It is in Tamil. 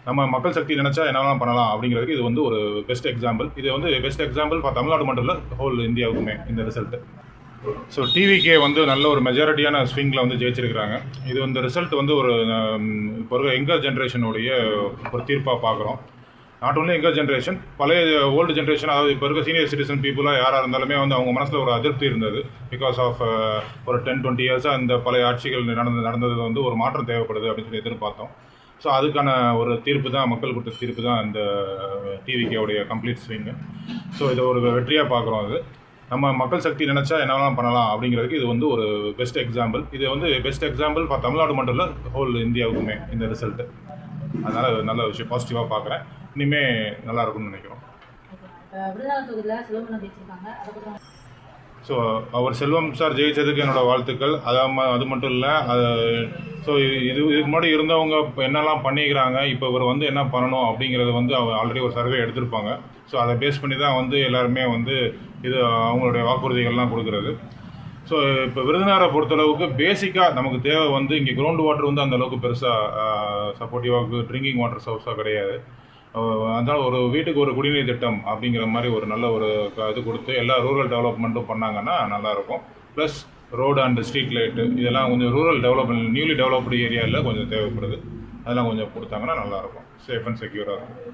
நம்ம மக்கள் சக்தி நினச்சா என்னெல்லாம் பண்ணலாம் அப்படிங்கிறதுக்கு இது வந்து ஒரு பெஸ்ட் எக்ஸாம்பிள். இது வந்து பெஸ்ட் எக்ஸாம்பிள் ஃபார் தமிழ்நாடு மட்டும் இல்லை, ஹோல் இந்தியாவுக்குமே இந்த ரிசல்ட்டு. ஸோ டிவிகே வந்து நல்ல ஒரு மெஜாரிட்டியான ஸ்விங்கில் வந்து ஜெயிச்சிருக்கிறாங்க. இது வந்து ரிசல்ட் வந்து ஒரு இப்போ இருக்க யங்கர் ஜென்ரேஷனுடைய ஒரு தீர்ப்பாக பார்க்குறோம். நாட் ஓன்லி யங்கர் ஜென்ரேஷன், பழைய ஓல்டு ஜென்ரேஷன், அதாவது இப்போ இருக்க சீனியர் சிட்டிசன் பீப்புளாக யாராக இருந்தாலுமே வந்து அவங்க மனசில் ஒரு அதிருப்தி இருந்தது. பிகாஸ் ஆஃப் ஒரு 10-20 இயர்ஸாக அந்த பழைய ஆட்சிகள் நடந்தது வந்து ஒரு மாற்றம் தேவைப்படுது அப்படின்னு சொல்லி எதிர்பார்த்தோம். ஸோ அதுக்கான ஒரு தீர்ப்பு தான், மக்கள் கொடுத்த தீர்ப்பு தான் இந்த டிவிகேவுடைய கம்ப்ளீட் ஸ்விங்கு. ஸோ இதை ஒரு வெற்றியாக பார்க்குறோம். அது நம்ம மக்கள் சக்தி நினச்சா என்னெல்லாம் பண்ணலாம் அப்படிங்கிறதுக்கு இது வந்து ஒரு பெஸ்ட் எக்ஸாம்பிள். இது வந்து பெஸ்ட் எக்ஸாம்பிள் ஃபார் தமிழ்நாடு மட்டும் இல்லை, ஹோல் இந்தியாவுக்குமே இந்த ரிசல்ட்டு. அதனால் நல்ல விஷயம், பாசிட்டிவாக பார்க்குறேன். இனிமேல் நல்லா இருக்கும்னு நினைக்கிறோம். ஸோ அவர் செல்வம் சார் ஜெயித்ததுக்கு என்னோடய வாழ்த்துக்கள். அது மட்டும் இல்லை, ஸோ இதுக்கு முன்னாடி இருந்தவங்க இப்போ என்னெல்லாம் பண்ணிக்கிறாங்க, இப்போ இவர் வந்து என்ன பண்ணணும் அப்படிங்கிறது வந்து அவர் ஆல்ரெடி ஒரு சர்வே எடுத்திருப்பாங்க. ஸோ அதை பேஸ் பண்ணி தான் வந்து எல்லாருமே வந்து இது அவங்களுடைய வாக்குறுதிகள்லாம் கொடுக்குறது. ஸோ இப்போ விருதுநகரை பொறுத்தளவுக்கு பேசிக்காக நமக்கு தேவை வந்து இங்கே கிரவுண்ட் வாட்டர் வந்து அந்தளவுக்கு பெருசாக சப்போர்ட்டிவாக ட்ரிங்கிங் வாட்டர் சோர்ஸாக கிடையாது. அதனால் ஒரு வீட்டுக்கு ஒரு குடிநீர் திட்டம் அப்படிங்கிற மாதிரி ஒரு நல்ல ஒரு இது கொடுத்து எல்லா ரூரல் டெவலப்மெண்ட்டும் பண்ணாங்கன்னா நல்லாயிருக்கும். Plus road and street light இதெல்லாம் கொஞ்சம் ரூரல் டெவலப்மெண்ட், நியூலி டெவலப்டு ஏரியாவில் கொஞ்சம் தேவைப்படுது. அதெல்லாம் கொஞ்சம் கொடுத்தாங்கன்னா நல்லாயிருக்கும், சேஃப் அண்ட் செக்யூராக இருக்கும்.